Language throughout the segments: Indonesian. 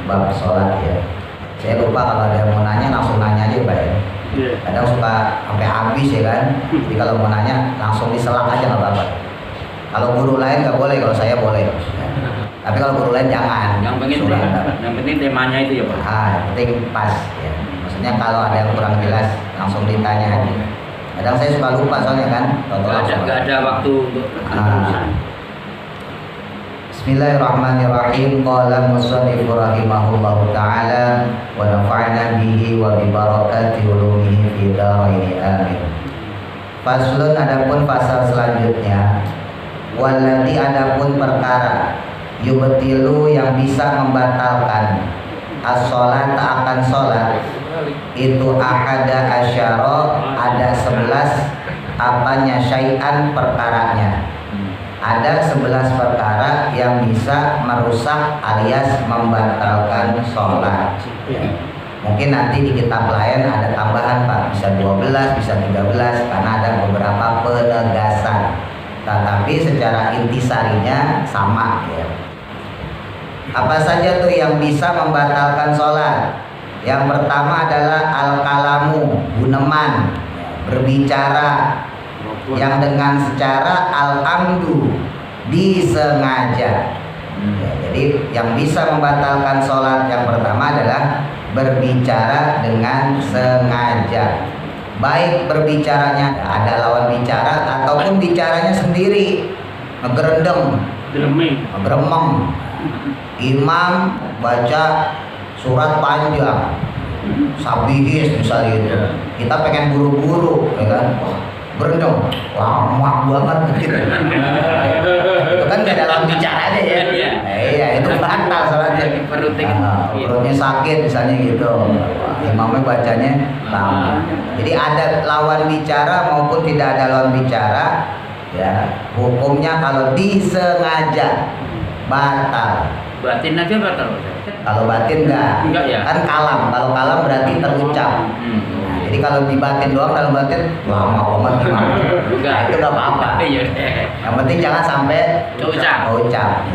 bab sholat ya. Saya lupa kalau ada yang mau nanya langsung nanya aja Pak ya. Kadang suka sampai habis ya kan. Jadi kalau mau nanya langsung diselak aja nggak apa-apa. Kalau guru lain nggak boleh, kalau saya boleh. Tapi kalau guru lain jangan. Yang penting temanya itu ya Pak. Yang penting pas ya. Maksudnya kalau ada yang kurang jelas langsung ditanya aja. Kadang saya suka lupa soalnya kan. Nggak ada waktu untuk Bismillahirrahmanirrahim. Qala musannifu rahimahullahu ta'ala wa nafa'na bihi wa bi barakati ulumihi fi dharaini amin. Faslun, adapun pasal selanjutnya, walladzi adapun perkara yubtilu yang bisa membatalkan as-sholat akan sholat itu ahada asyara, ada 11 apanya syai'an perkaranya. Ada 11 perkara yang bisa merusak alias membatalkan sholat. Mungkin nanti di kitab lain ada tambahan Pak, bisa 12, bisa 13 karena ada beberapa penegasan. Tetapi secara intisarinya sama ya. Apa saja tuh yang bisa membatalkan sholat? Yang pertama adalah al-kalamu, guneman, berbicara yang dengan secara al-amdu, disengaja. Jadi yang bisa membatalkan sholat yang pertama adalah berbicara dengan sengaja. Baik berbicaranya ada lawan bicara ataupun bicaranya sendiri, ngegerendeng, ngegremeng. Imam baca surat panjang, sabihis misalnya itu, kita pengen buru-buru, ya kan? Berendam, lama banget gitu. Itu kan gak ada lawan bicara aja ya. Iya, itu batal sholatnya. Perutnya sakit misalnya gitu. Imamnya bacanya lama. Jadi ada lawan bicara maupun tidak ada lawan bicara, ya hukumnya kalau disengaja batal. Batin aja batal. Kalau batin enggak ya? Kan kalam. Kalau kalam berarti terucap. Jadi kalau di batin doang, dalam batin lama banget gimana? Nah, itu nggak apa-apa. Yang penting jangan sampai ucap.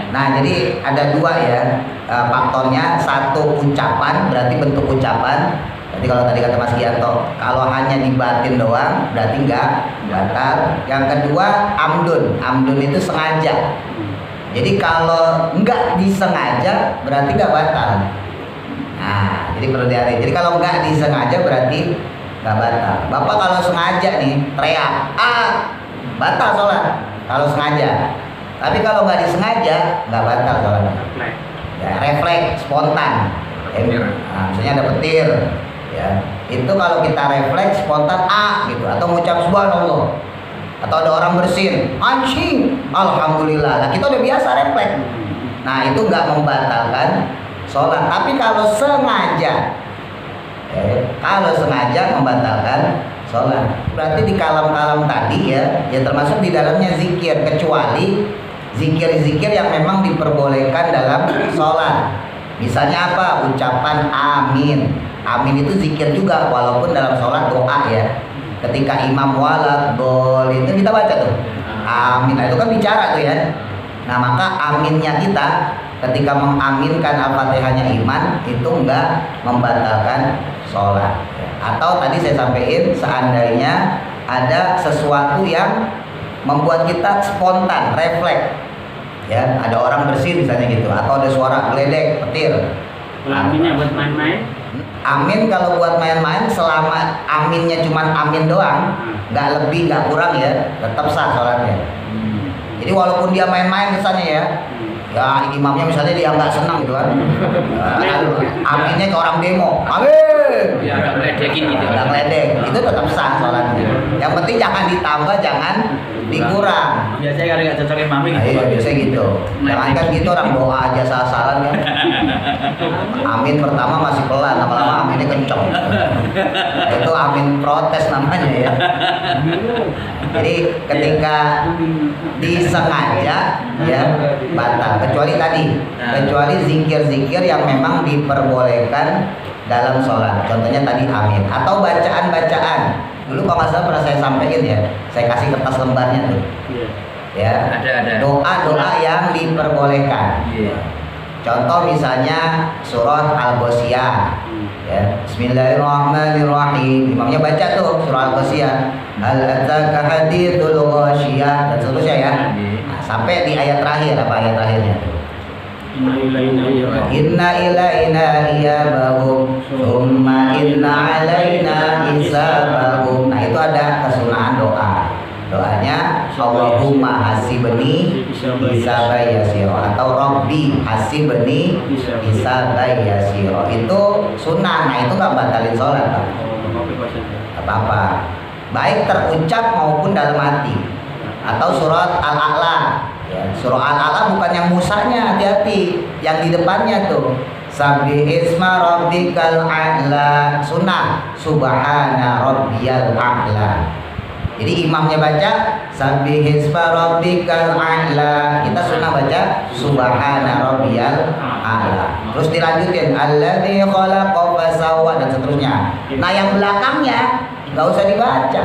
Nah, jadi ada dua ya faktornya. Satu, ucapan, berarti bentuk ucapan. Jadi kalau tadi kata Mas Gianto, kalau hanya di batin doang, berarti nggak batal. Yang kedua, amdun. Amdun itu sengaja. Jadi kalau nggak disengaja, berarti nggak batal. Nah, jadi perlu diari. Jadi kalau nggak disengaja berarti nggak batal. Bapak kalau sengaja nih teriak, batal sholat. Kalau sengaja. Tapi kalau nggak disengaja nggak batal sholatnya. Ya, refleks, spontan. Misalnya ada petir, ya. Itu kalau kita refleks, spontan gitu, atau mengucap subhanallah, atau ada orang bersin, anjing, alhamdulillah. Nah, kita udah biasa refleks. Nah, itu nggak membatalkan sholat. Tapi kalau sengaja, membatalkan sholat. Berarti di kalam-kalam tadi ya termasuk di dalamnya zikir, kecuali zikir-zikir yang memang diperbolehkan dalam sholat. Misalnya apa? Ucapan amin. Amin itu zikir juga walaupun dalam sholat doa ya. Ketika imam walad boleh itu kita baca tuh amin. Nah, itu kan bicara tuh ya. Nah, maka aminnya kita ketika mengaminkan al-fatihahnya iman itu enggak membatalkan sholat. Atau tadi saya sampaikan seandainya ada sesuatu yang membuat kita spontan, refleks, ya ada orang bersin misalnya gitu, atau ada suara geledek, petir. Aminnya buat main-main? Amin kalau buat main-main selama aminnya cuma amin doang, nggak lebih nggak kurang ya, tetap sah sholatnya. Jadi walaupun dia main-main kesannya ya imamnya misalnya dia nggak senang gitu kan, aminnya ke orang demo, amin, ya nggak meledekin gitu, nggak meledek, itu tetap sah sholatnya. Yang penting jangan ditambah, jangan dikurang. Biasanya kalau nggak cocok imamnya gitu. Iya biasanya gitu. Jangan kan gitu orang doa aja salah-salah kan. Amin pertama masih pelan, lama-lama aminnya kenceng. Nah, itu amin protes namanya ya. Jadi ketika disengaja ya batal. Kecuali zikir-zikir yang memang diperbolehkan dalam sholat. Contohnya tadi amin atau bacaan-bacaan. Dulu kalau nggak salah pernah saya sampaikan ya, saya kasih kertas lembarnya tuh. Ya. Ada. Doa-doa yang diperbolehkan. Contoh misalnya surat Al-Ghasyiyah. Ya, Bismillahirrahmanirrahim. Imamnya baca tuh surah Al-Ghasyiyah. Hal ataka hadithul ghasyiyah dan seterusnya ya. Nah, sampai di ayat terakhir, apa ayat terakhirnya? Inna ilaina iyabahum thumma inna alaina hisabahum. Nah, itu ada kesunahan doa. Doanya Allahumma hasibni hisabai yasiro atau Rabbi hasibni hisabai yasiro. Itu sunnah. Nah, itu nggak batalin sholat, Pak. Apa-apa. Baik terucap maupun dalam hati. Atau surat Al-A'la. Ya, surah Al-A'la bukan yang musanya, hati-hati. Yang di depannya tuh. Sabbihisma rabbikal a'la. Sunnah. Subhana rabbiyal a'la. Jadi imamnya baca Sabbihisma rabbikal a'la. Kita sunnah baca Subhana rabbiyal a'la. Terus dilanjutin alladzi khalaqa fasawwa dan seterusnya. Nah, yang belakangnya nggak usah dibaca.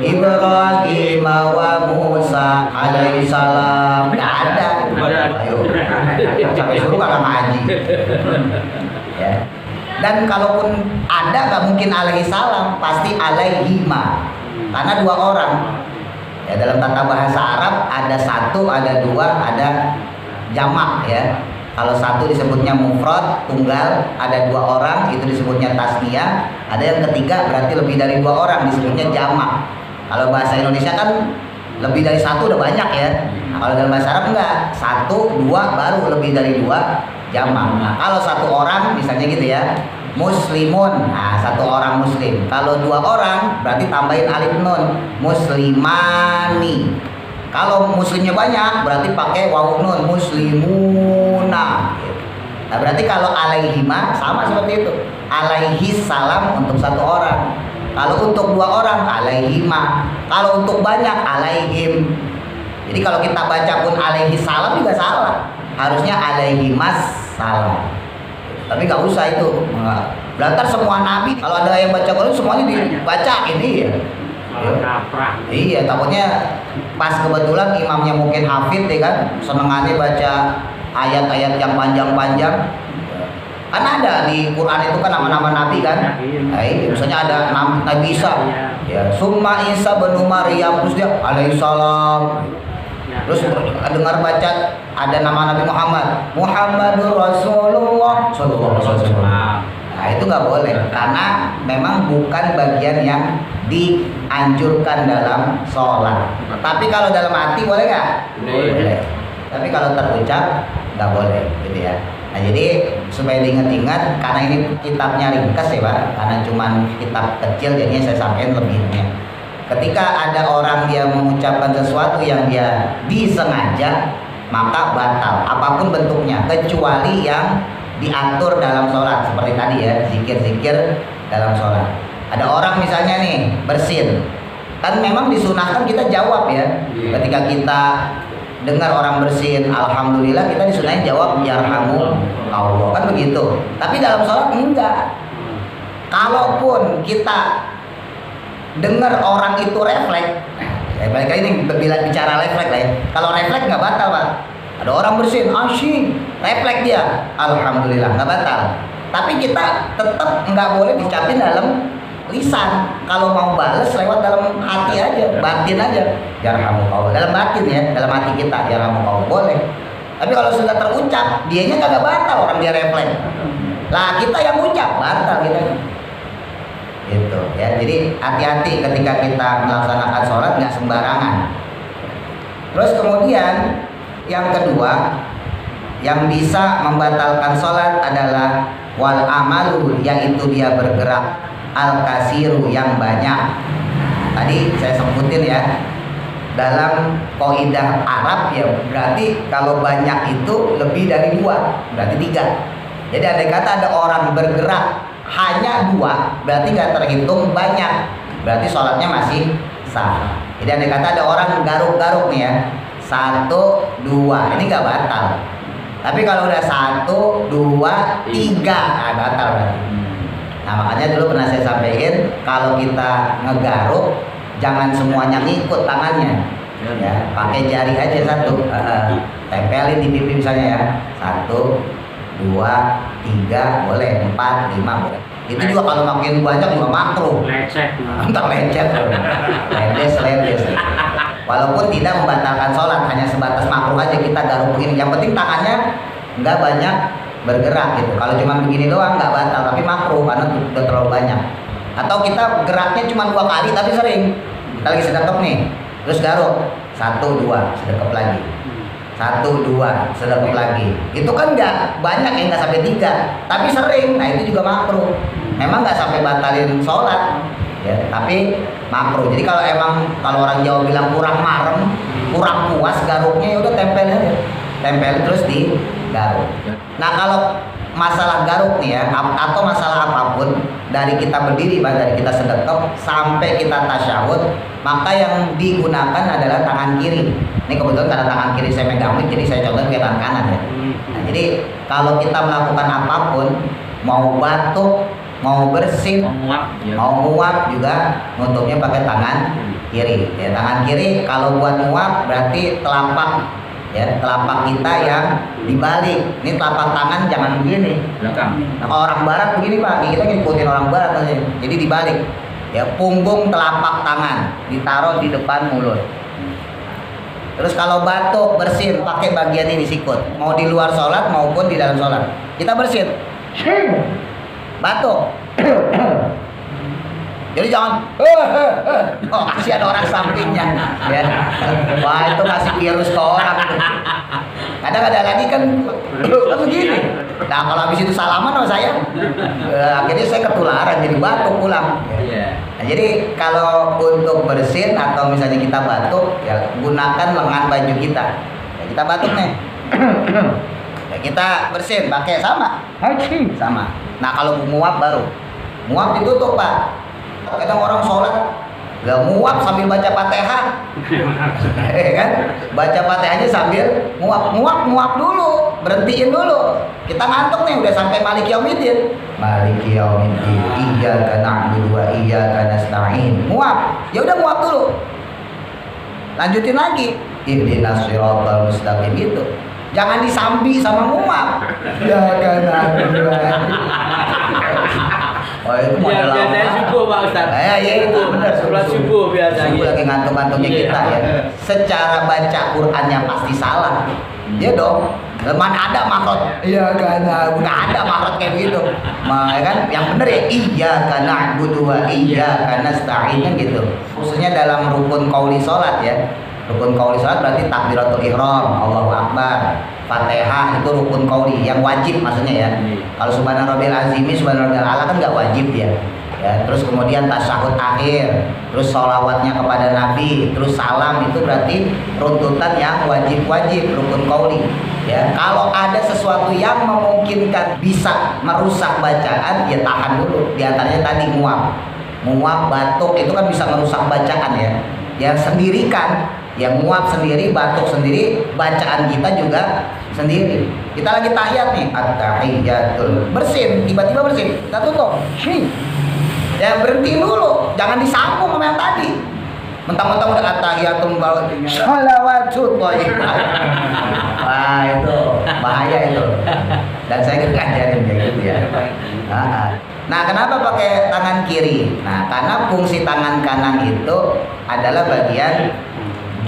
Ibrahim wa Musa alaihi salam. Nggak ada. Ayo. Sampai suruh kakak ngaji. Ya. Dan kalaupun ada nggak mungkin alaihi salam, pasti alaihima. Karena dua orang. Ya, dalam tata bahasa Arab ada satu, ada dua, ada jamak ya. Kalau satu disebutnya mufrad, tunggal, ada dua orang, itu disebutnya tasniyah. Ada yang ketiga berarti lebih dari dua orang, disebutnya jamak. Kalau bahasa Indonesia kan lebih dari satu udah banyak ya. Nah, kalau dalam bahasa Arab enggak, satu, dua, baru lebih dari dua, jamak. Nah, kalau satu orang misalnya gitu ya, muslimun, nah satu orang muslim. Kalau dua orang berarti tambahin alif nun, muslimani. Kalau muslimnya banyak berarti pakai wawu nun, muslimuna. Nah, berarti kalau alaihima sama seperti itu. Alaihi salam untuk satu orang. Kalau untuk dua orang alaihima. Kalau untuk banyak alaihim. Jadi kalau kita baca pun alaihi salam juga salah. Harusnya alaihimas salam. Tapi nggak usah itu. Berarti semua nabi kalau ada yang baca Quran semuanya dibaca ini ya. Iya, takutnya pas kebetulan imamnya mungkin hafid ya kan, senengannya baca ayat-ayat yang panjang-panjang. Kan ada di Quran itu kan nama-nama nabi kan. Nah, misalnya ada Nabi Isa, ya, Summa Isa bin Maryam, terus dia alaihissalam. Terus dengar baca ada nama Nabi Muhammad, Muhammadur Rasulullah sallallahu alaihi wasallam. Nah, itu nggak boleh karena memang bukan bagian yang dianjurkan dalam sholat. Tapi kalau dalam hati boleh nggak? Boleh. Tapi kalau terucap nggak boleh, gitu ya. Nah, jadi supaya diingat-ingat, karena ini kitabnya ringkas ya Pak, karena cuman kitab kecil, jadinya saya sampaikan lebihnya. Ketika ada orang dia mengucapkan sesuatu yang dia disengaja, maka batal apapun bentuknya, kecuali yang diatur dalam sholat seperti tadi ya, zikir-zikir dalam sholat. Ada orang misalnya nih bersin, kan memang disunahkan kita jawab ya. Ketika kita dengar orang bersin, alhamdulillah, kita disunahin jawab yarhamu Allah, kan begitu. Tapi dalam sholat enggak. Kalaupun kita dengar orang itu refleks, balik lagi nih bicara refleks lah ya. Kalau refleks nggak batal Pak. Ada orang bersin, asyik, refleks dia, alhamdulillah nggak batal. Tapi kita tetap nggak boleh dicapin dalam lisan. Kalau mau bales lewat dalam hati aja, batin aja, yarhamukallah. Dalam batin ya, dalam hati kita, yarhamukallah boleh. Tapi kalau sudah terucap, dianya kagak batal, orang dia refleks. Lah kita yang ucap batal kita. Gitu ya. Jadi hati-hati ketika kita melaksanakan sholat, nggak sembarangan. Terus kemudian yang kedua, yang bisa membatalkan sholat adalah wal amalu, yaitu dia bergerak, al kasiru yang banyak. Tadi saya sebutin ya, dalam kaidah Arab ya, berarti kalau banyak itu lebih dari dua, berarti tiga. Jadi andai kata ada orang bergerak hanya dua, berarti nggak terhitung banyak, berarti sholatnya masih sah. Jadi andai kata ada orang garuk-garuk nih ya, 1, 2, ini nggak batal. Tapi kalau udah 1, 2, 3, batal berarti. Nah, makanya dulu pernah saya sampaikan, kalau kita ngegaruk jangan semuanya ngikut tangannya. Ya, pakai jari aja satu. Tempelin di pipi misalnya ya. 1, 2, 3 boleh, 4, 5 boleh. Itu juga kalau makin banyak juga makruh. Lecet. Entar lecet. Ledes. Walaupun tidak membatalkan sholat, hanya sebatas makruh aja kita garuk begini. Yang penting tangannya nggak banyak bergerak gitu. Kalau cuma begini doang nggak batal, tapi makruh karena udah terlalu banyak. Atau kita geraknya cuma 2 kali tapi sering. Kita lagi sedekap nih, terus garuk 1, 2, sedekap lagi. 1, 2, sedekap lagi. Itu kan nggak banyak ya, nggak sampai 3, tapi sering. Nah itu juga makruh. Memang nggak sampai batalin sholat, ya, tapi makruh. Jadi kalau orang Jawa bilang kurang marem, kurang puas garuknya, ya udah tempel aja, tempel terus di garuk. Nah kalau masalah garuk nih ya, atau masalah apapun, dari kita berdiri, dari kita sedekap sampai kita tasyahud, maka yang digunakan adalah tangan kiri. Ini kebetulan karena tangan kiri saya megang mic, jadi saya contoh pakai tangan kanan ya. Nah, jadi kalau kita melakukan apapun, mau batuk, mau bersin, mau nguap juga nutupnya pakai tangan kiri. Ya, tangan kiri kalau buat nguap berarti telapak, ya, telapak kita yang dibalik. Ini telapak tangan jangan begini. Belakang. Nah, orang barat begini Pak, kita ngikutin orang barat aja. Jadi dibalik. Ya, punggung telapak tangan ditaruh di depan mulut. Terus kalau batuk, bersin pakai bagian ini sikut. Mau di luar sholat maupun di dalam sholat. Kita bersin. Batuk. Jadi jangan oh kasih ada orang sampingnya ya. Wah itu kasih virus ke orang. Kadang ada lagi kan begini. Nah kalau habis itu salaman sama saya akhirnya saya ketularan jadi batuk pulang. Nah, jadi kalau untuk bersin atau misalnya kita batuk ya gunakan lengan baju kita. Ya, kita batuk nih. Ya, kita bersin pakai sama. Nah kalau nguap baru. Nguap ditutup Pak. Kadang orang sholat gak nguap sambil baca Fatihah, kan? Baca Fatihahnya sambil nguap dulu, berhentiin dulu. Kita ngantuk nih, udah sampai Maliki Yaumiddin. Maliki Yaumiddin, iyyaka na'budu wa iyyaka nasta'in. Nguap, ya udah nguap dulu. Lanjutin lagi, ihdinas siratal mustaqim itu. Jangan disambi sama nguap. Iyyaka na'budu wa oh itu model ya, biasanya subuh Pak Ustaz. Ya itu benar. Sholat subuh biasanya. Subuh lagi ngantuk-ngantuknya kita ya. Secara baca Qur'annya pasti salah. Ya dong. Mana ada makrot? Iya karena nggak ada makrot kayak gitu. Ya kan? Yang benar ya iyyaka na'budu wa iyyaka nasta'in kan gitu. Khususnya dalam rukun qauli salat ya. Rukun qauli salat berarti takbiratul ihram, Allahu akbar. Fatihah itu rukun qauli yang wajib maksudnya ya. Kalau subhana rabbil azimi, subhana rabbil a'la kan nggak wajib ya. Ya, terus kemudian tasyahud akhir, terus sholawatnya kepada Nabi, terus salam itu berarti runtutan yang wajib-wajib rukun qauli. Ya, kalau ada sesuatu yang memungkinkan bisa merusak bacaan, ya tahan dulu. Di antaranya tadi muap, batuk itu kan bisa merusak bacaan ya. Yang sendirikan, yang muap sendiri, batuk sendiri, bacaan kita juga sendiri. Kita lagi tahiyat nih, at-tahiyatul, bersin, tiba-tiba bersin, kita tutup. Ya berhenti dulu, jangan disambung sama yang tadi. Mentang-mentang udah at-tahiyatul sholawatut thayyibah. Wah itu bahaya itu. Dan saya ngajarin kayak gitu ya. Nah kenapa pakai tangan kiri? Nah karena fungsi tangan kanan itu adalah bagian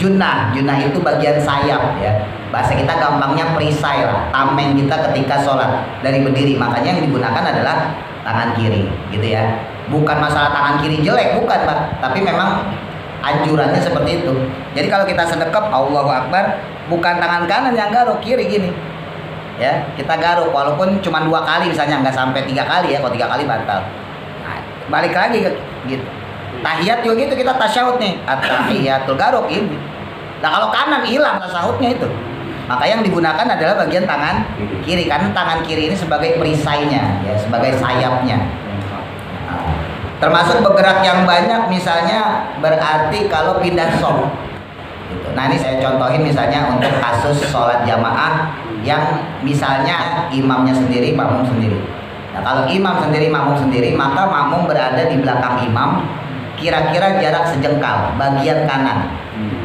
junah. Junah itu bagian sayap ya. Bahasa kita gampangnya perisai lah, tameng kita ketika sholat dari berdiri. Makanya yang digunakan adalah tangan kiri gitu ya. Bukan masalah tangan kiri jelek, bukan Pak. Tapi memang anjurannya seperti itu. Jadi kalau kita sedekap Allahu Akbar, bukan tangan kanan yang garuk, kiri gini. Ya, kita garuk walaupun cuma 2 kali misalnya, nggak sampai 3 kali ya. Kalau 3 kali batal. Nah, balik lagi ke gitu. Tahiyat juga gitu, kita tasyahud nih. At-tahiyatul garuk ini. Nah, kalau kanan hilang tasyahudnya itu. Maka yang digunakan adalah bagian tangan kiri karena tangan kiri ini sebagai perisainya ya, sebagai sayapnya. Termasuk bergerak yang banyak misalnya berarti kalau pindah shop gitu. Nah ini saya contohin misalnya untuk kasus sholat jamaah yang misalnya imamnya sendiri, makmum sendiri. Nah kalau imam sendiri, makmum sendiri, maka makmum berada di belakang imam kira-kira jarak sejengkal bagian kanan.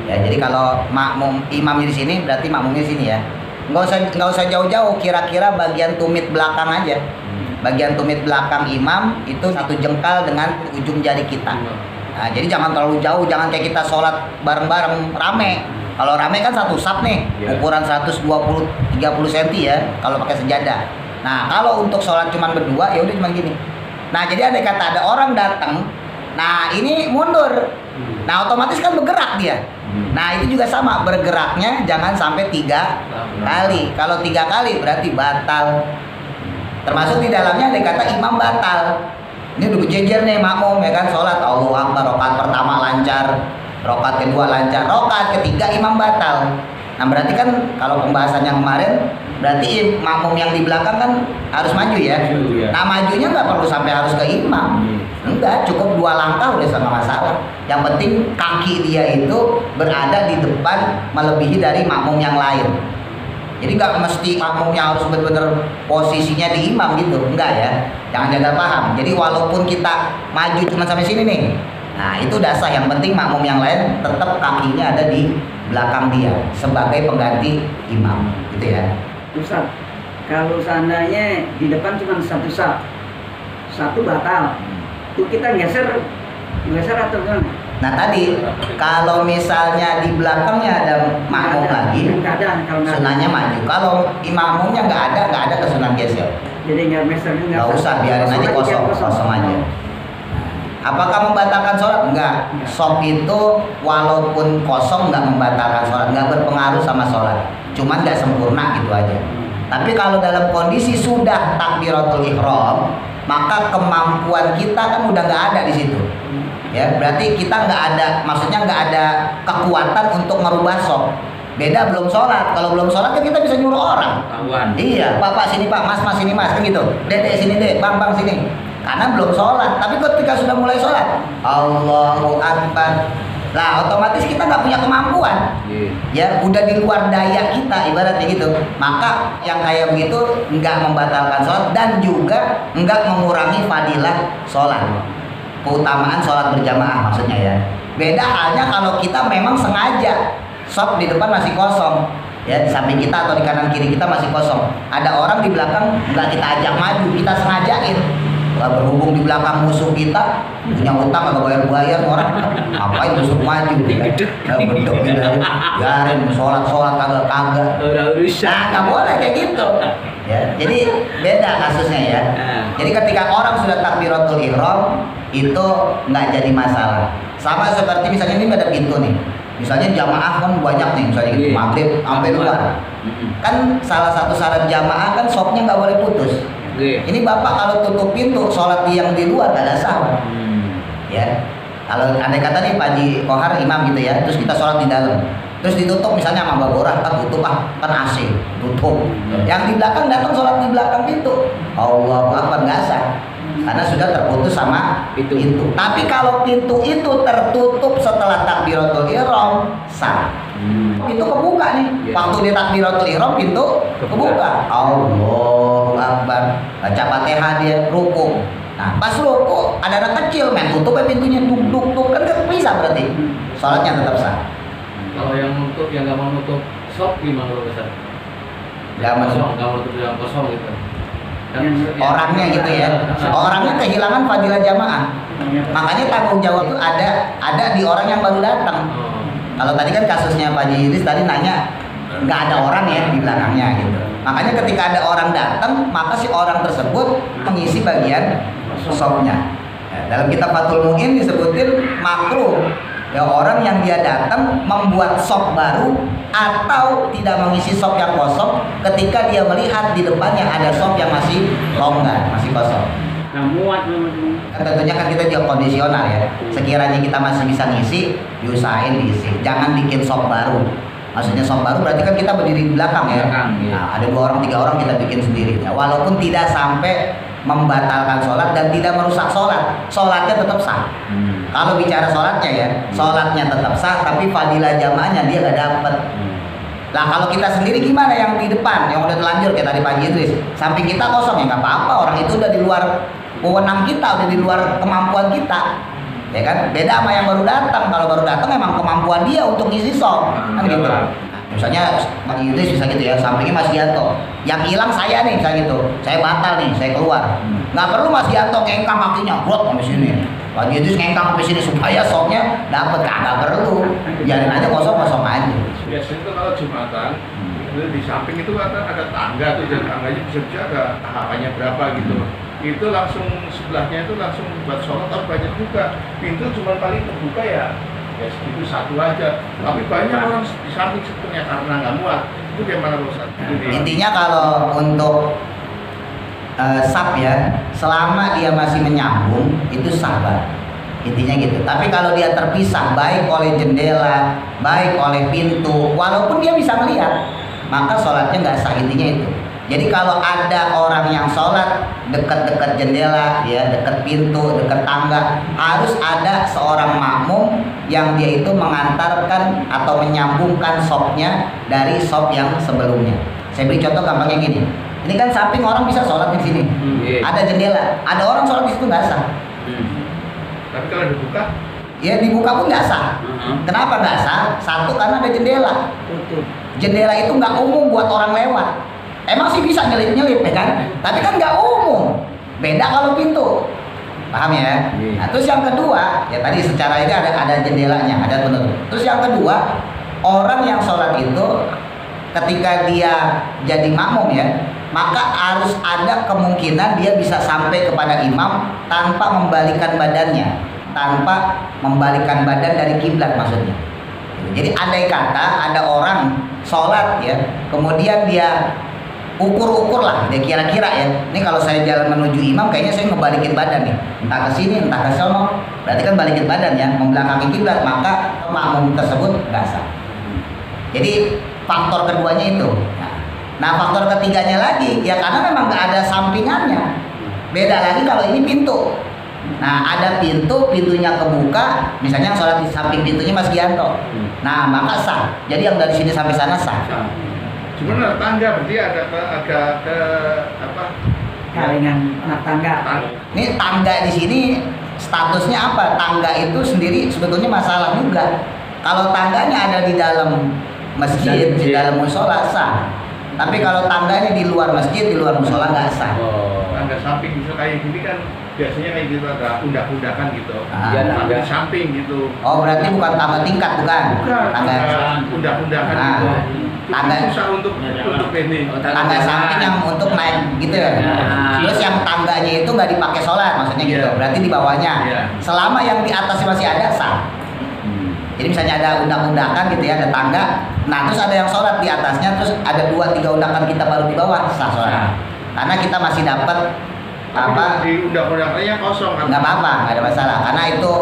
Ya, jadi kalau makmum imamnya di sini berarti makmumnya di sini ya. Nggak usah jauh-jauh, kira-kira bagian tumit belakang aja. Bagian tumit belakang imam itu 1 jengkal dengan ujung jari kita. Nah, jadi jangan terlalu jauh, jangan kayak kita sholat bareng-bareng rame. Kalau rame kan 1 saf nih, ukuran 120-30 cm ya, kalau pakai sejadah. Nah, kalau untuk sholat cuman berdua ya udah cuma gini. Nah, jadi andai kata ada orang datang, nah ini mundur. Nah, otomatis kan bergerak dia. Nah, itu juga sama, bergeraknya jangan sampai 3 kali. Kalau 3 kali berarti batal. Termasuk di dalamnya ada kata imam batal. Ini udah berjejer nih makmum ya kan, sholat Allahu Akbar, rakaat pertama lancar, rakaat kedua lancar, rakaat ketiga imam batal. Nah, berarti kan kalau pembahasan yang kemarin berarti makmum yang di belakang kan harus maju ya. Nah, majunya nggak perlu sampai harus ke imam. Enggak, cukup 2 langkah udah sama masalah. Yang penting kaki dia itu berada di depan melebihi dari makmum yang lain. Jadi nggak mesti makmumnya harus benar-benar posisinya di imam gitu, enggak ya. Jangan gagal paham. Jadi walaupun kita maju cuma sampai sini nih, nah itu udah sah. Yang penting makmum yang lain tetap kakinya ada di belakang dia sebagai pengganti imam, gitu ya. Ustaz, kalau seandainya di depan cuma 1 saf, 1 batal, itu kita geser atau gimana? Nah tadi kalau misalnya di belakangnya ada makmum lagi, sunahnya maju. Kalau imamumnya nggak ada kesunahan geser. Jadi nggak usah, biarin aja kosong aja. Apakah membatalkan sholat? Enggak. Sop itu walaupun kosong nggak membatalkan sholat, nggak berpengaruh sama sholat. Cuman nggak sempurna gitu aja. Tapi kalau dalam kondisi sudah takbiratul ihram, maka kemampuan kita kan udah nggak ada di situ. Ya, berarti kita nggak ada, maksudnya nggak ada kekuatan untuk merubah sop. Beda belum sholat. Kalau belum sholat kan kita bisa nyuruh orang. Iya, Pak sini Pak, Mas sini Mas, kan gitu. Dek sini Dek, Bang sini. Karena belum sholat. Tapi ketika sudah mulai sholat, Allahu Akbar. Nah, otomatis kita nggak punya kemampuan. Ya, udah di luar daya kita, ibaratnya gitu. Maka yang kayak begitu nggak membatalkan sholat dan juga nggak mengurangi fadilah sholat. Keutamaan sholat berjamaah maksudnya ya. Beda halnya kalau kita memang sengaja sop di depan masih kosong, ya di samping kita atau di kanan kiri kita masih kosong. Ada orang di belakang nggak kita ajak maju, kita sengajain. Nggak berhubung di belakang musuh kita punya utang nggak bayar orang, ngapain musuh maju? Nggak bedok gitu, biarin sholat kagak. Nah nggak boleh kayak gitu. Ya, jadi beda kasusnya ya. Jadi ketika orang sudah takbiratul ihram itu nggak jadi masalah. Sama seperti misalnya ini ada pintu nih. Misalnya jamaah kan banyak nih, misalnya gitu, maghrib sampai luar. Kan salah satu syarat jamaah kan sopnya nggak boleh putus. Ini bapak kalau tutup pintu, sholat yang di luar nggak ada salah. Ya, kalau andai kata nih Pak Haji Kohar imam gitu ya, terus kita sholat di dalam. Terus ditutup misalnya sama Bagorah, tutup kan AC, tutup. Yang di belakang datang sholat di belakang pintu, Allahu Akbar nggak sah. Karena sudah terputus sama pintu. Tapi kalau pintu itu tertutup setelah takbiratul ihram sah. Pintu kebuka nih. Waktu dia takbiratul ihram pintu kebuka. Allahu Akbar. Baca Fatihah dia ruku. Nah, pas ruku ada anak kecil main tutup pintunya duk kan bisa berarti. Salatnya tetap sah. Kalau yang nutup yang nggak mau nutup sop gimana lo Ustaz? Nggak mau nutup yang kosong gitu. Orangnya gitu ya, orangnya kehilangan fadilah jamaah. Makanya tanggung jawab itu ada di orang yang baru datang. Kalau tadi kan kasusnya Pak Haji Idris tadi nanya nggak ada orang ya di belakangnya gitu. Makanya ketika ada orang datang, maka si orang tersebut mengisi bagian sopnya. Dalam kitab Fathul Mu'in disebutin makruh. Ya, orang yang dia datang membuat sop baru atau tidak mengisi sop yang kosong ketika dia melihat di depannya ada sop yang masih longgar, masih kosong. Nah, muat Tentunya kan kita juga kondisional ya. Sekiranya kita masih bisa ngisi, diusahain diisi. Jangan bikin sop baru. Maksudnya sop baru berarti kan kita berdiri di belakang ya. Nah, ada 2 orang, 3 orang kita bikin sendiri. Ya, walaupun tidak sampai membatalkan sholat dan tidak merusak sholat, sholatnya tetap sah. Kalau bicara sholatnya ya, sholatnya tetap sah, tapi fadilah jamaahnya dia nggak dapet. Nah kalau kita sendiri gimana yang di depan, yang udah telanjur kayak tadi Pak Haji Idris, samping kita kosong ya nggak apa-apa, orang itu udah di luar wewenang kita, udah di luar kemampuan kita. ya kan? Beda sama yang baru datang. Kalau baru datang emang kemampuan dia untuk ngisi soft, kan gitu. Misalnya Mas Idris bisa gitu ya, sampingnya Mas Gianto. Yang hilang saya nih, misalnya gitu. Saya batal nih, saya keluar. Nggak perlu Mas Gianto ngengkang kakinya, brot sampai sini. Mas Idris ngengkang sampai sini supaya softnya dapet, nggak perlu. Biarin aja kosong aja. Biasanya itu kalau Jumatan, di samping itu ada tangga tuh, dan tangganya bisa ada tahapannya berapa gitu. Itu langsung sebelahnya itu langsung buat sholat atau banyak juga. Pintu cuma paling terbuka ya itu satu aja, tapi banyak orang di samping sebetulnya karena nggak muat. Itu gimana Ustaz? Intinya kalau untuk sab ya, selama dia masih menyambung itu sabar, intinya gitu. Tapi kalau dia terpisah baik oleh jendela, baik oleh pintu, walaupun dia bisa melihat, maka sholatnya nggak sah, intinya itu. Jadi kalau ada orang yang sholat dekat-dekat jendela, ya dekat pintu, dekat tangga, harus ada seorang makmum yang dia itu mengantarkan atau menyambungkan sopnya dari sop yang sebelumnya. Saya beri contoh gampangnya gini. Ini kan samping orang bisa sholat di sini, ada jendela, ada orang sholat di situ nggak sah. Tapi kalau dibuka? Ya dibuka pun nggak sah. Kenapa nggak sah? Satu, karena ada jendela. Jendela itu nggak umum buat orang lewat. Emang sih bisa nyelip-nyelip ya kan? Tapi kan nggak umum. Beda kalau pintu. Paham ya? Nah, terus yang kedua, ya tadi secara ini ada jendelanya, ada penutup. Terus yang kedua, orang yang sholat itu ketika dia jadi makmum ya, maka harus ada kemungkinan dia bisa sampai kepada imam tanpa membalikkan badannya, tanpa membalikkan badan dari kiblat maksudnya. Jadi andai kata ada orang sholat ya, kemudian dia ukur lah, dia kira-kira ya. Ini kalau saya jalan menuju imam, kayaknya saya ngebalikin badan nih, entah ke sini, entah ke sono. Berarti kan balikin badan ya, membelakangi kiblat, maka makmum tersebut nggak sah. Jadi faktor keduanya itu. Nah faktor ketiganya lagi, ya karena memang nggak ada sampingannya. Beda lagi kalau ini pintu. Nah ada pintu, pintunya kebuka, misalnya yang sholat di samping pintunya Mas Gianto. Nah maka sah. Jadi yang dari sini sampai sana sah. Cuman ada tangga, berarti ada agak ke apa? Kalingan anak tangga. Ini tangga di sini statusnya apa? Tangga itu sendiri sebetulnya masalah juga. Kalau tangganya ada di dalam masjid, di dalam musola sah. Tapi kalau tangganya di luar masjid, di luar musola nggak sah. Tangga samping bisa kayak gini kan biasanya kayak gitu ada undak-undakan gitu. Iya, tangga samping gitu. Oh berarti bukan tangga tingkat, bukan? Tangga undak-undakan gitu. Tangga susah untuk ini. Tangga samping yang untuk naik gitu ya. Terus yang tangganya itu nggak dipakai sholat, maksudnya gitu. Berarti di bawahnya. Selama yang di atasnya masih ada sah. Jadi misalnya ada undak-undakan gitu ya, ada tangga. Nah terus ada yang sholat di atasnya, terus ada 2-3 undakan kita baru di bawah, sah sholat. Karena kita masih dapat apa? Di undak-undakannya kosong kan? Nggak apa-apa, nggak ada masalah. Karena itu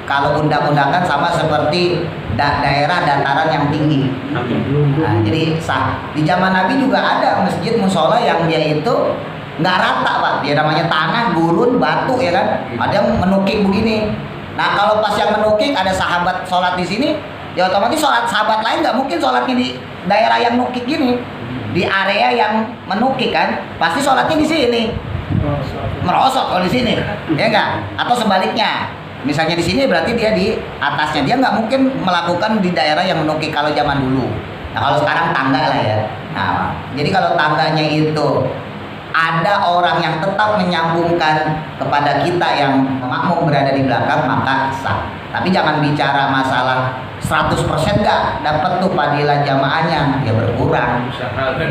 kalau undak-undakan sama seperti daerah dataran yang tinggi. Nah, jadi sah. Di zaman Nabi juga ada masjid musola yang dia itu nggak rata Pak. Dia namanya tanah, gurun, batu ya kan. Ada yang menukik begini. Nah kalau pas yang menukik ada sahabat sholat di sini, ya otomatis sholat sahabat lain nggak mungkin sholatnya di daerah yang nukik gini, di area yang menukik kan, pasti sholatnya di sini, merosot kalau di sini, ya enggak? Atau sebaliknya, misalnya di sini berarti dia di atasnya, dia nggak mungkin melakukan di daerah yang menukik kalau zaman dulu. Nah kalau sekarang tangga lah ya. Nah jadi kalau tangganya itu ada orang yang tetap menyambungkan kepada kita yang makmum berada di belakang, maka sah. Tapi jangan bicara masalah 100% enggak dapat tuh fadilah jamaahnya, ya berkurang.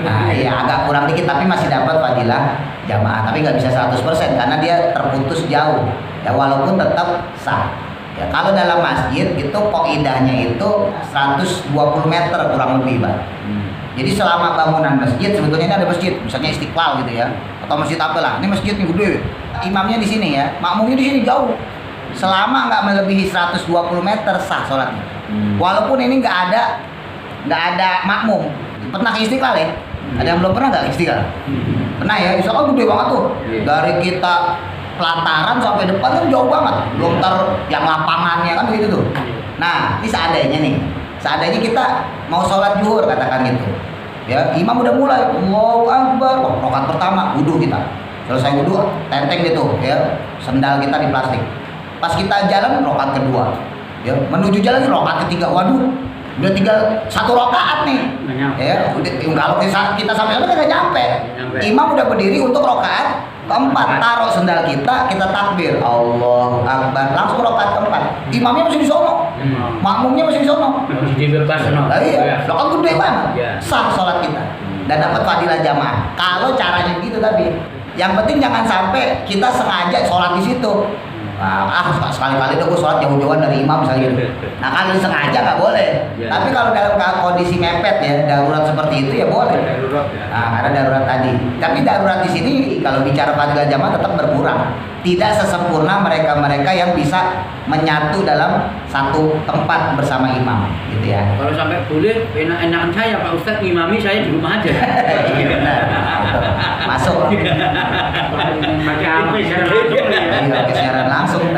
Nah, ya agak kurang dikit tapi masih dapat fadilah jamaah, tapi nggak bisa 100% karena dia terputus jauh. Ya walaupun tetap sah. Ya kalau dalam masjid itu qaidahnya itu 120 meter kurang lebih, Pak. Jadi selama bangunan masjid, sebetulnya ini ada masjid, misalnya Istiqlal gitu ya, atau masjid apalah. Ini masjid nih gede, imamnya di sini ya, makmumnya di sini jauh. Selama nggak melebihi 120 meter sah sholatnya. Walaupun ini nggak ada makmum. Pernah ke Istiqlal ya? Ada yang belum pernah nggak ke Istiqlal? Pernah ya, Istiqlal gede banget tuh. Dari kita pelataran sampai depan kan jauh banget. Belum yang lapangannya kan begitu tuh. Nah, ini seadanya nih. Seandainya kita mau sholat zuhur katakan gitu, ya imam udah mulai, Allahu Akbar, rakaat pertama wudhu kita, selesai wudhu tenteng gitu, ya sendal kita di plastik, Pas kita jalan rokaat kedua, ya menuju jalan rokaat ketiga, waduh, udah tinggal 1 rakaat nih. Ya, kalau kita sampai sana nggak nyampe. Imam udah berdiri untuk rokaat keempat, taruh sendal kita takbir, Allahu Akbar, langsung rokaat keempat. Imamnya masih di sono, makmumnya masih di sono. Iya, kan gede banget. Sah sholat kita dan dapat fadilah jamaah. Kalau caranya begitu tapi yang penting jangan sampai kita sengaja sholat di situ. Nah, sekali-kali itu gue sholat jauh-jauhan dari imam misalnya gitu. Nah kalau sengaja nggak boleh. Tapi kalau dalam kondisi mepet ya, darurat seperti itu ya boleh. Nah, ada darurat tadi. Tapi darurat di sini kalau bicara fadilah jamaah tetap berkurang. Tidak sesempurna mereka-mereka yang bisa menyatu dalam satu tempat bersama imam, gitu ya. Kalau sampai boleh, enak-enakan saya Pak Ustadz ngimami saya di rumah aja. Benar. Masuk. Pakai siaran langsung.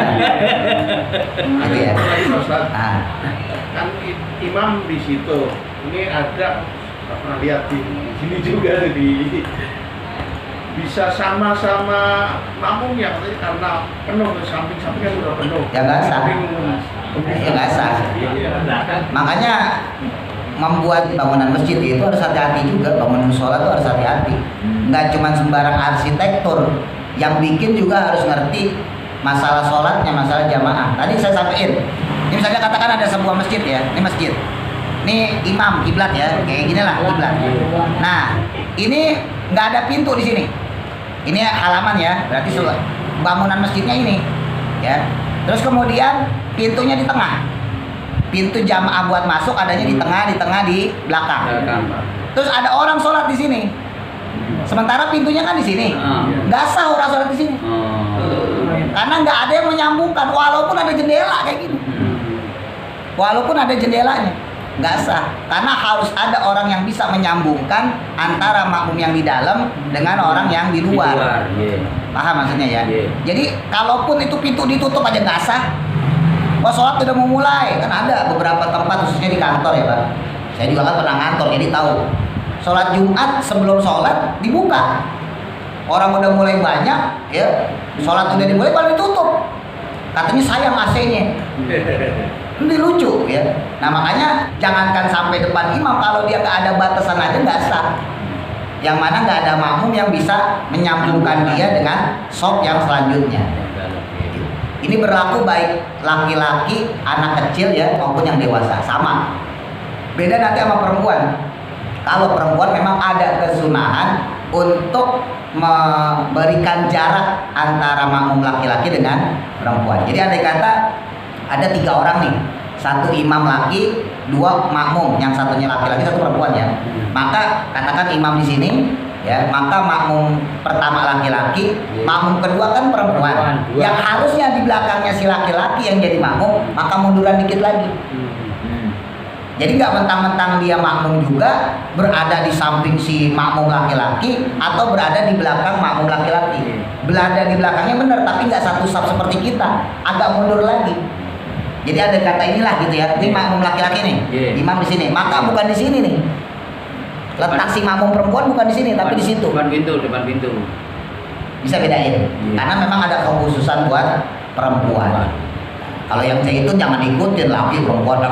Gitu ya. Kan imam di situ. Ini ada pernah lihat di sini juga di bisa sama-sama makmum yang tadi karena penuh samping-sampingnya sudah penuh. Ya nggak sah. Ya nggak sah. Makanya membuat bangunan masjid itu harus hati-hati juga, bangunan sholat itu harus hati-hati. Nggak cuma sembarang arsitektur, yang bikin juga harus ngerti masalah sholatnya, masalah jamaah. Tadi saya sampaikan, ini misalnya katakan ada sebuah masjid ya, ini masjid, ini imam kiblat ya, kayak gini lah kiblat. Nah, ini nggak ada pintu di sini. Ini halaman ya, berarti bangunan masjidnya ini, ya. Terus kemudian pintunya di tengah. Pintu jamaah buat masuk adanya di tengah di belakang. Terus ada orang sholat di sini. Sementara pintunya kan di sini. Nggak sah orang sholat di sini. Karena nggak ada yang menyambungkan, walaupun ada jendela kayak gini. Walaupun ada jendelanya, nggak sah. Karena harus ada orang yang bisa menyambungkan antara makmum yang di dalam dengan orang yang di luar. Paham maksudnya ya? Jadi kalaupun itu pintu ditutup aja nggak sah. Wah, sholat udah mau mulai. Kan ada beberapa tempat khususnya di kantor ya Pak. Saya juga kan pernah ngantor jadi tahu. Sholat Jumat sebelum sholat dibuka. Orang udah mulai banyak ya. Sholat udah dimulai baru ditutup. Katanya sayang AC-nya. Ini lucu ya. Nah makanya jangankan sampai depan imam, kalau dia nggak ada batasan aja nggak sah. Yang mana nggak ada makmum yang bisa menyambungkan dia dengan shop yang selanjutnya. Ini berlaku baik laki-laki, anak kecil ya maupun yang dewasa, sama. Beda nanti sama perempuan. Kalau perempuan memang ada kesunahan untuk memberikan jarak antara makmum laki-laki dengan perempuan. Jadi andai kata ada 3 orang nih, 1 imam laki, 2 makmum, yang satunya laki-laki, 1 perempuan ya. Maka katakan imam di sini, ya, maka makmum pertama laki-laki, makmum kedua kan perempuan. Yang harusnya di belakangnya si laki-laki yang jadi makmum, maka munduran dikit lagi. Jadi nggak mentang-mentang dia makmum juga berada di samping si makmum laki-laki atau berada di belakang makmum laki-laki. Berada di belakangnya benar, tapi nggak satu saf seperti kita, agak mundur lagi. Jadi ada kata inilah gitu ya. Ini makmum laki-laki nih, imam di sini. Maka bukan di sini nih. Letak si makmum perempuan bukan di sini, tapi di situ. Depan pintu. Bisa bedain. Karena memang ada kekhususan buat perempuan. Kalau yang saya itu jangan ikutin laki perempuan. Nah,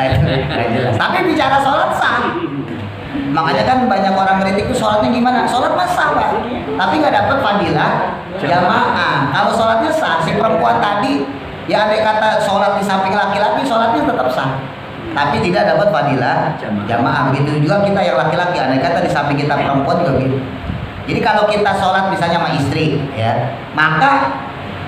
itu jelas. Tapi bicara sholat sah. Makanya kan banyak orang kritik itu sholatnya gimana? Sholat mah sah Pak, tapi nggak dapat fadilah jamaah. Kalau sholatnya sah, si perempuan tadi ya andai kata sholat di samping laki-laki, sholatnya tetap sah, tapi tidak dapat fadilah jamaah. Begitu juga kita yang laki-laki, andai kata di samping kita perempuan juga gitu. Jadi kalau kita sholat misalnya sama istri, ya, maka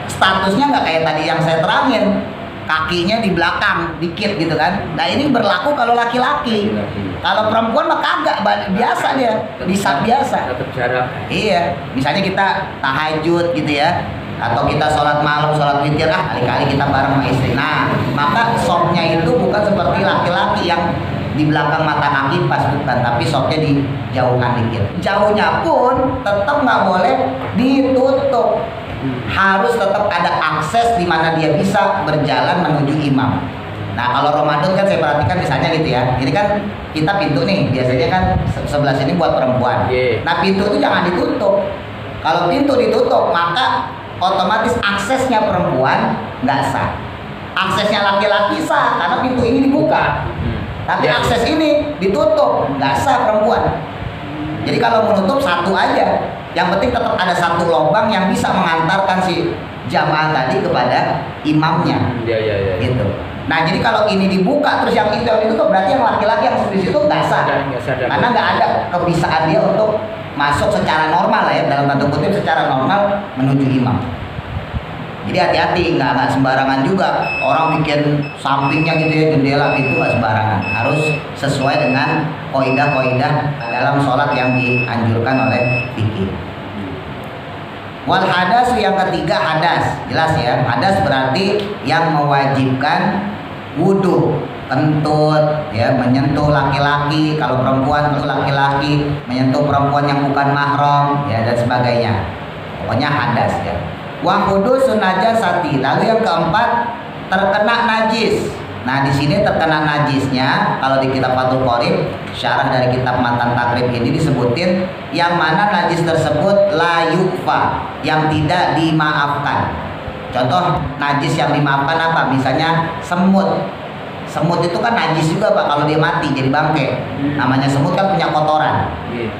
statusnya nggak kayak tadi yang saya terangin, kakinya di belakang dikit gitu kan. Nah ini berlaku kalau laki-laki. Kalau perempuan mah kagak, biasa dia, bisa biasa. Tetap jarak. Iya, misalnya kita tahajud gitu ya, atau kita sholat malam, sholat witir, kali-kali kita bareng sama istri. Nah, maka sopnya itu bukan seperti laki-laki yang di belakang mata kaki pas, bukan, tapi sopnya di jauhan dikit. Jauhnya pun tetap nggak boleh ditutup. Harus tetap ada akses di mana dia bisa berjalan menuju imam. Nah kalau Ramadan kan saya perhatikan misalnya gitu ya, ini kan kita pintu nih, biasanya kan sebelah sini buat perempuan. Nah pintu itu jangan ditutup. Kalau pintu ditutup maka otomatis aksesnya perempuan nggak sah. Aksesnya laki-laki sah karena pintu ini dibuka. Tapi akses ini ditutup, nggak sah perempuan. Jadi kalau menutup satu aja, yang penting tetap ada satu lubang yang bisa mengantarkan si jamaah tadi kepada imamnya. Iya. Gitu. Nah jadi kalau ini dibuka terus yang itu yang ditutup, berarti yang laki-laki yang di situ nggak sah. Karena nggak ada kebisaan dia untuk masuk secara normal lah ya, dalam tanda kutip secara normal menuju imam. Jadi hati-hati, nggak sembarangan juga orang bikin sampingnya gitu ya, jendela itu nggak sembarangan. Harus sesuai dengan kaidah-kaidah dalam sholat yang dianjurkan oleh fikih. Wal hadas yang ketiga hadas, jelas ya. Hadas berarti yang mewajibkan wudhu, kentut, ya, menyentuh laki-laki. Kalau perempuan itu laki-laki menyentuh perempuan yang bukan mahram, ya, dan sebagainya. Pokoknya hadas ya. Wa hudusun najasati. Lalu yang keempat terkena najis. Nah di sini terkena najisnya kalau di kitab Fathul Qorib syarah dari kitab Matan Takrib ini disebutin yang mana najis tersebut la yukfa, yang tidak dimaafkan. Contoh najis yang dimaafkan apa? Misalnya semut. Semut itu kan najis juga Pak kalau dia mati jadi bangke. Namanya semut kan punya kotoran.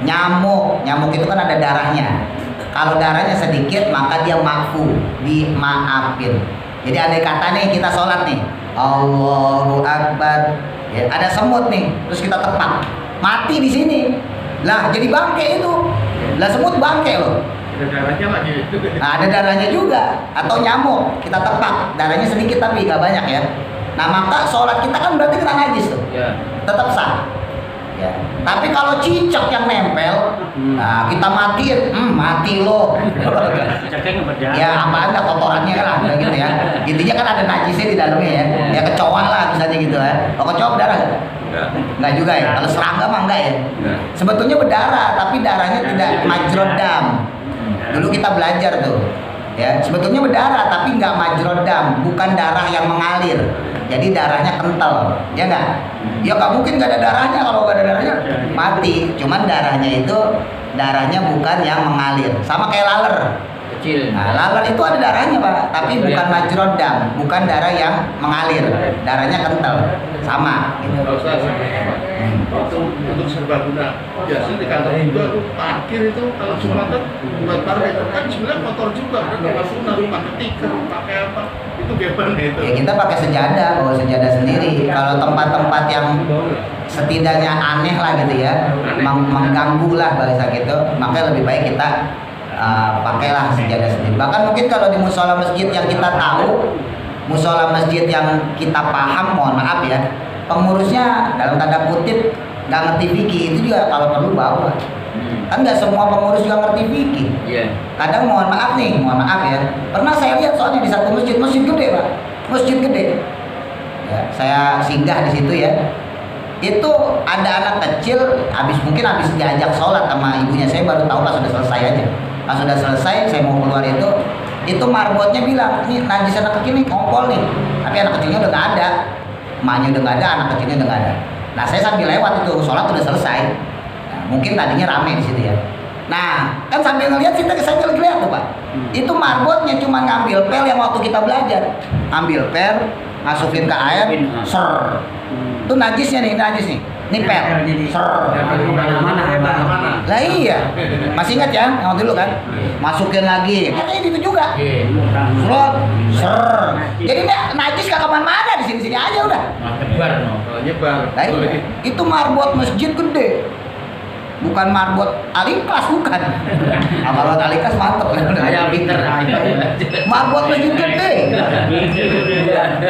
Nyamuk itu kan ada darahnya. Kalau darahnya sedikit maka dia maafu, dimaafin. Jadi andai kata nih kita sholat nih, Allahu Akbar, ya, ada semut nih, terus kita tepak, mati di sini, lah jadi bangke itu, lah semut bangke loh. Ada darahnya lagi. Nah, ada darahnya juga, atau nyamuk kita tepak, darahnya sedikit tapi nggak banyak ya. Nah maka sholat kita kan berarti kena najis tuh, tetap sah. Ya. Tapi kalau cicak yang nempel, nah kita matiin, mati lo. Ya apa ada kotorannya kan ada gitu ya. Intinya kan ada najisnya di dalamnya ya. Ya kecoa lah misalnya gitu ya. Kalau kecoa berdarah nggak? Nggak juga ya. Kalau serangga mah enggak ya. Sebetulnya berdarah, tapi darahnya tidak majrod dam. Dulu kita belajar tuh. Ya, sebetulnya berdarah tapi nggak majrod dam, bukan darah yang mengalir. Jadi darahnya kental, ya nggak? Ya nggak mungkin nggak ada darahnya, kalau nggak ada darahnya mati. Cuman darahnya bukan yang mengalir, sama kayak laler. Kecil. Nah, laler itu ada darahnya Pak, tapi bukan majrod dam, bukan darah yang mengalir. Darahnya kental, sama. Gitu. Untuk serbaguna, biasanya di kantor juga aku parkir itu kalau Jumatan buat parkir itu kan sebenarnya kotor juga, kan nggak sunnah, pakai tikar, pakai apa? Itu gimana itu? Ya kita pakai sejadah, bawa sejadah sendiri. Kalau tempat-tempat yang setidaknya aneh lah gitu ya, mengganggu lah bahasa gitu, maka lebih baik kita pakailah sejadah sendiri. Bahkan mungkin kalau di musola masjid yang kita tahu, musola masjid yang kita paham, mohon maaf ya, pengurusnya dalam tanda kutip nggak ngerti fikih, itu juga kalau perlu bawa. Kan nggak semua pengurus juga ngerti fikih. Kadang mohon maaf ya, pernah saya lihat soalnya di satu masjid gede Pak, masjid gede. Ya, saya singgah di situ ya. Itu ada anak kecil, mungkin habis diajak sholat sama ibunya, saya baru tahu pas sudah selesai aja. Pas sudah selesai, saya mau keluar itu marbotnya bilang, ini najis anak kecil nih, ngompol nih. Tapi anak kecilnya udah nggak ada, emaknya udah nggak ada, anak kecilnya udah nggak ada. Nah saya sambil lewat itu, sholat udah selesai. Nah, mungkin tadinya rame di situ ya. Nah kan sambil ngeliat saya lihat tuh Pak. Itu marbotnya cuma ngambil pel yang waktu kita belajar, ambil pel, masukin ke air, ser. Itu najisnya nih, ini pel, ser. Lah iya, masih ingat ya yang dulu kan? Masukin lagi, katanya itu juga. Serot, ser. Jadi najis gak kemana-mana, di sini aja udah. Nyebar. Nah, itu marbot masjid gede. Bukan marbot Aliklas, bukan. Marbot Aliklas mantep ya, pinter. Marbot masjid gede.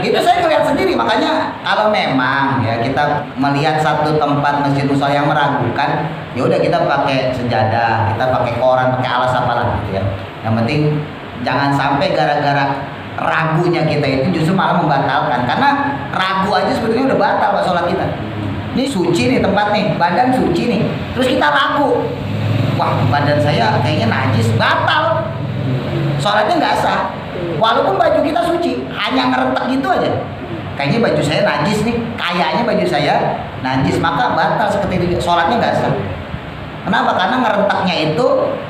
Itu saya ngeliat sendiri, makanya kalau memang ya kita melihat satu tempat masjid musola yang meragukan, ya udah kita pakai sejadah, kita pakai koran, pakai alas apalah gitu ya. Yang penting jangan sampai gara-gara ragunya kita itu justru malah membatalkan, karena ragu aja sebetulnya udah batal Pak sholat kita. Ini suci nih tempat nih, badan suci nih, terus kita ragu, wah badan saya kayaknya najis, batal, sholatnya nggak sah. Walaupun baju kita suci, hanya ngerentek gitu aja, kayaknya baju saya najis nih, kayaknya baju saya najis, maka batal seperti itu, sholatnya nggak sah. Kenapa? Karena ngerenteknya itu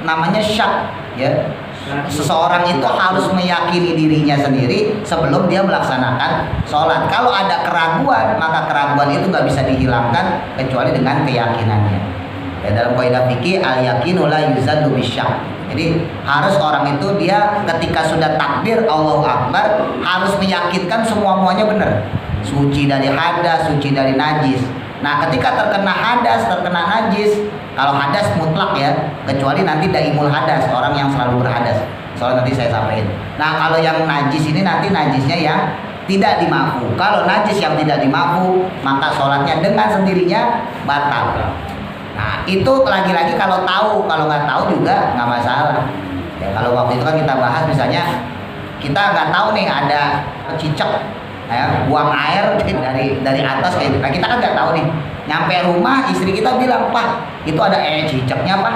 namanya syak, ya. seseorang itu harus meyakini dirinya sendiri sebelum dia melaksanakan sholat. Kalau ada keraguan, maka keraguan itu nggak bisa dihilangkan kecuali dengan keyakinannya. Ya, dalam kaidah fikih al-yaqinu la yuzadu bisyak. Jadi harus orang itu dia ketika sudah takbir Allahu Akbar harus meyakinkan semuanya benar. Suci dari hadas, suci dari najis. Nah, ketika terkena hadas, terkena najis, kalau hadas mutlak ya, kecuali nanti daimul hadas, orang yang selalu berhadas. Soalnya nanti saya sampaikan. Nah, kalau yang najis ini nanti najisnya yang tidak dimafu. Kalau najis yang tidak dimafu, maka sholatnya dengan sendirinya batal. Nah, itu lagi-lagi kalau tahu, kalau nggak tahu juga nggak masalah. Ya, kalau waktu itu kan kita bahas misalnya kita nggak tahu nih ada cicak. Ya, buang air dari atas kayak gitu. Nah, kita kan nggak tahu nih. Nyampe rumah istri kita bilang, "Pak, itu ada cicaknya, Pak."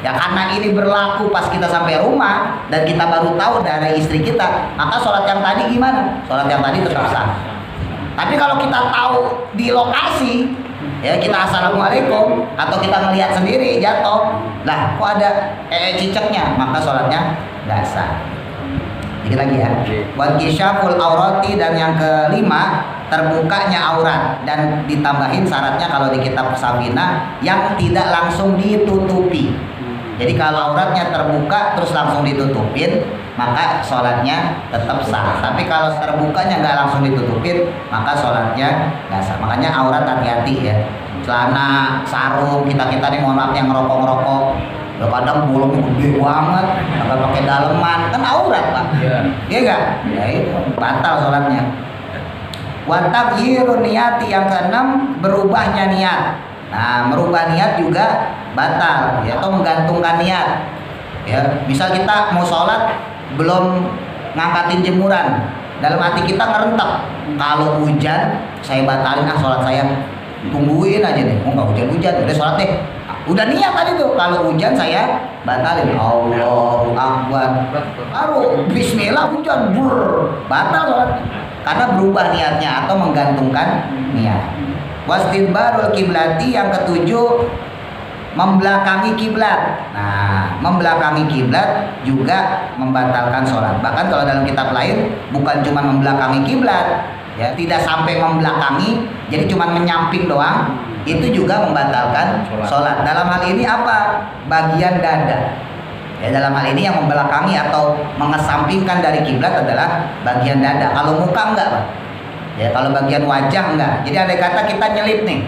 Ya karena ini berlaku pas kita sampai rumah dan kita baru tahu dari istri kita, maka sholat yang tadi gimana? Sholat yang tadi tetap sah. Tapi kalau kita tahu di lokasi, ya kita assalamualaikum atau kita ngelihat sendiri jatuh, lah kok ada cicaknya, maka sholatnya nggak sah. Dikit lagi ya. Wan kisyaful aurati, dan yang kelima terbukanya aurat, dan ditambahin syaratnya kalau di kitab Safina yang tidak langsung ditutupi. Jadi kalau auratnya terbuka terus langsung ditutupin, maka sholatnya tetap sah. Tapi kalau terbukanya nggak langsung ditutupin, maka sholatnya nggak sah. Makanya aurat hati-hati ya. Celana, sarung, kita nih mohon maaf yang ngerokok-ngerokok, kadang bolongnya gede banget, agak pakai daleman, kan aurat Pak. Iya nggak? Ya itu batal sholatnya. Wa taghyirun niyati, yang keenam berubahnya niat. Nah, merubah niat juga batal ya, atau menggantungkan niat. Ya, misal kita mau sholat belum ngangkatin jemuran, dalam hati kita ngerentek, kalau hujan saya batalin sholat saya, tungguin aja deh, mau nggak hujan-hujan, udah sholat deh. Udah niat tadi tuh, kalau hujan saya batalin. Allahu Akbar, baru Bismillah hujan, batal sholat. Karena berubah niatnya atau menggantungkan niat. Wastidbarul kiblati, yang ketujuh membelakangi kiblat. Nah, membelakangi kiblat juga membatalkan sholat. Bahkan kalau dalam kitab lain bukan cuma membelakangi kiblat, ya tidak sampai membelakangi, jadi cuma menyamping doang, itu juga membatalkan sholat. Dalam hal ini apa? Bagian dada. Ya, dalam hal ini yang membelakangi atau mengesampingkan dari kiblat adalah bagian dada. Kalau muka enggak, Pak. Ya, kalau bagian wajah enggak. Jadi ada kata kita nyelip nih.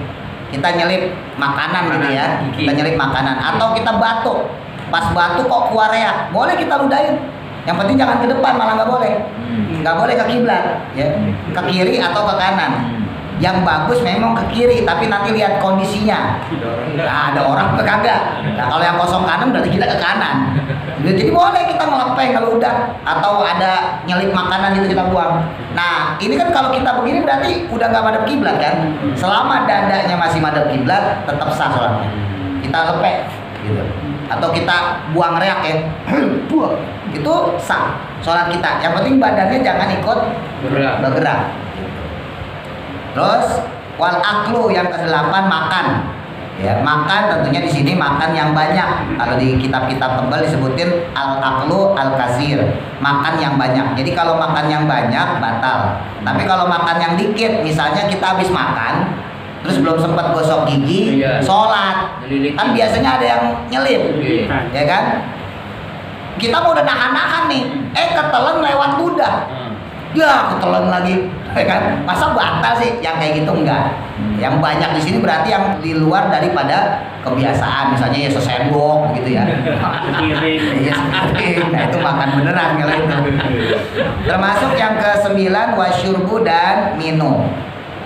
Kita nyelip makanan gitu ya. Kita nyelip makanan atau kita batuk. Pas batuk kok keluar reak, boleh kita ludahin. Yang penting jangan ke depan, malah nggak boleh. Nggak boleh ke kiblat, ya. Ke kiri atau ke kanan. Yang bagus memang ke kiri, tapi nanti lihat kondisinya. Nah, ada orang ke kagak. Nah, kalau yang kosong kanan berarti kita ke kanan. Jadi boleh kita ngelepeng kalau udah, atau ada nyelip makanan itu kita buang. Nah, ini kan kalau kita begini berarti udah nggak madep kiblat kan? Selama dadanya masih madep kiblat, tetap sah sholatnya. Kita lepek, gitu. Atau kita buang reak ya, buang. Itu sah sholat kita. Yang penting badannya jangan ikut bergerak. Terus wal aklu, yang ke-8 makan. Ya, makan tentunya di sini makan yang banyak. Kalau di kitab-kitab tebal disebutin al aklu al kasir, makan yang banyak. Jadi kalau makan yang banyak batal. Tapi kalau makan yang dikit, misalnya kita habis makan terus belum sempat gosok gigi, sholat, kan biasanya ada yang nyelip, ya kan? Kita mau udah nahan-nahan nih, ketelan lewat ludah. Ya ketelan lagi, ya kan? Masa batal sih? Yang kayak gitu enggak. Yang banyak di sini berarti yang di luar daripada kebiasaan, misalnya ya sesendok gitu ya. Nah, itu makan beneran kalau itu. Termasuk yang ke-9 wasyurbu, dan minum.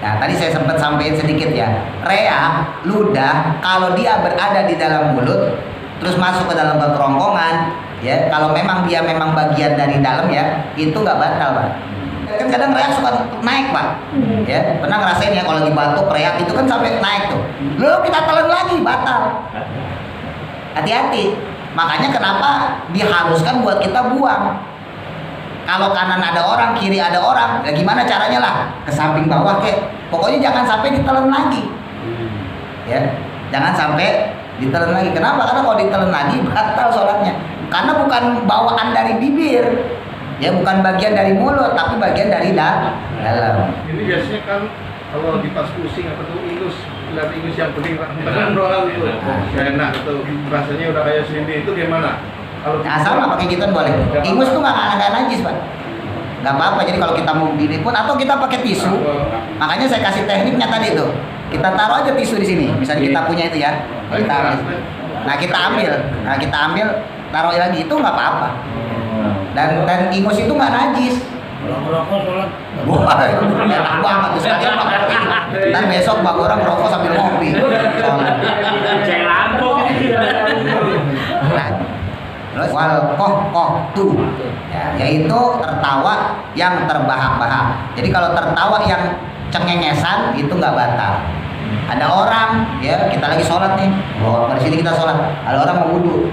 Nah, tadi saya sempat sampaikan sedikit ya. Reak, ludah, kalau dia berada di dalam mulut terus masuk ke dalam kerongkongan, ya kalau memang dia memang bagian dari dalam ya, itu nggak batal, Pak. Kan kadang reak suka naik, Pak. Ya, pernah ngerasain ya kalau lagi batuk reak itu kan sampai naik tuh. Lalu kita telan lagi, batal. Hati-hati. Makanya kenapa diharuskan buat kita buang. Kalau kanan ada orang, kiri ada orang, ya gimana caranya lah? Ke samping bawah kek. Pokoknya jangan sampai ditelan lagi. Ya, jangan sampai ditelan lagi. Kenapa? Karena kalau ditelan lagi batal sholatnya. Karena bukan bawaan dari bibir, ya bukan bagian dari mulut, tapi bagian dari dalam. Ini biasanya kan kalau di pas pusing apa tuh lihat ingus yang bening rohal itu enak tuh rasanya udah kayak sini itu gimana? Kalau Nah sama pakai gituan boleh. Ingus tuh nggak najis Pak, nggak apa-apa. Jadi kalau kita mau gini pun atau kita pakai tisu, makanya saya kasih tekniknya tadi tuh. Kita taruh aja tisu di sini. Misalnya kita punya itu ya, kita ambil. Nah kita ambil, taruh lagi itu nggak apa-apa. Dan ingus itu nggak najis. Merokok sholat. Wah, enak banget tuh sekalian Pak. Ntar besok Pak orang merokok sambil ngopi. Cek lampu. Nah, terus wal tuh, yaitu tertawa yang terbahak-bahak. Jadi kalau tertawa yang cengengesan itu nggak batal. Ada orang, ya kita lagi sholat nih, dari sini kita sholat. Ada orang mau wudhu,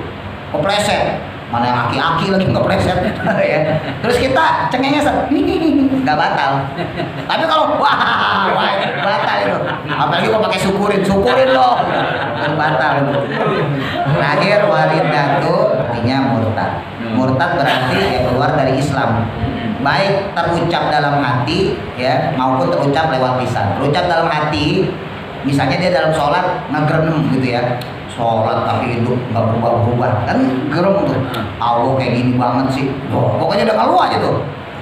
kepleset. Mana yang aki-aki lagi kepleset, ya. Terus kita cengengesan, nggak batal. Tapi kalau wah batal itu. Apalagi kalau pakai syukurin loh, batal itu. Terakhir waridatu artinya murtad. Murtad berarti ya keluar dari Islam. Baik terucap dalam hati ya maupun terucap lewat lisan. Terucap dalam hati, misalnya dia dalam sholat ngegrem gitu ya. Sholat tapi hidup nggak berubah-berubah kan gerem tuh. Allah kayak gini banget sih. Pokoknya udah ngalu aja tuh.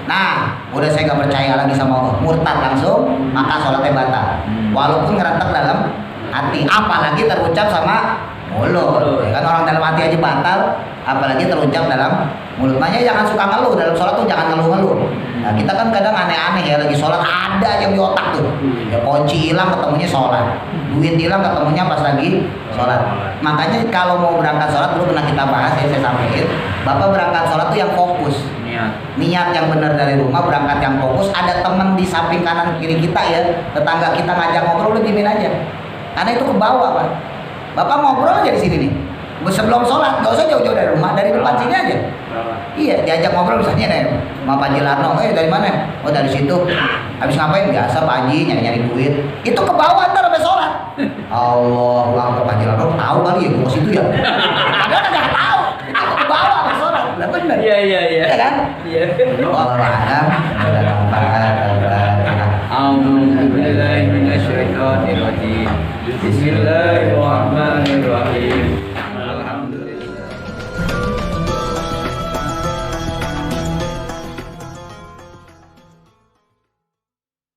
Nah, udah saya nggak percaya lagi sama Allah, murtad langsung, maka sholatnya batal. Walaupun ngerentek dalam hati, apalagi terucap sama mulut. Ya kan orang dalam hati aja batal, apalagi terucap dalam mulut. Makanya jangan suka ngeluh dalam sholat tuh, jangan ngeluh-ngeluh. Nah kita kan kadang aneh-aneh ya lagi sholat ada yang di otak tuh. Ya kunci hilang ketemunya sholat, duit hilang ketemunya pas lagi sholat. Makanya kalau mau berangkat sholat dulu pernah kita bahas ya saya sampaikan. Bapak berangkat sholat tuh yang fokus. Niat yang benar dari rumah, berangkat yang fokus. Ada teman di samping kanan kiri kita ya, tetangga kita ngajak ngobrol, udah diemin aja. Karena itu ke bawah Pak. Bapak ngobrol aja di sini nih. Sebelum sholat, nggak usah jauh-jauh dari rumah, dari depan sini aja. Iya, diajak ngobrol misalnya nih, sama Pak Jilarno, dari mana? Oh dari situ. Habis ngapain? Biasa Pak Haji nyari-nyari duit. Itu ke bawah ntar sampai sholat. Allah, Pak Jilarno tahu kali ya, gue ke situ ya. Padahal nggak tahu. Itu ke bawah sampai sholat. Lah bener. Iya. Iya kan? Iya. Allah alam. A'udzu billahi minasyaitonir rajim. Bismillahirrahmanirrahim.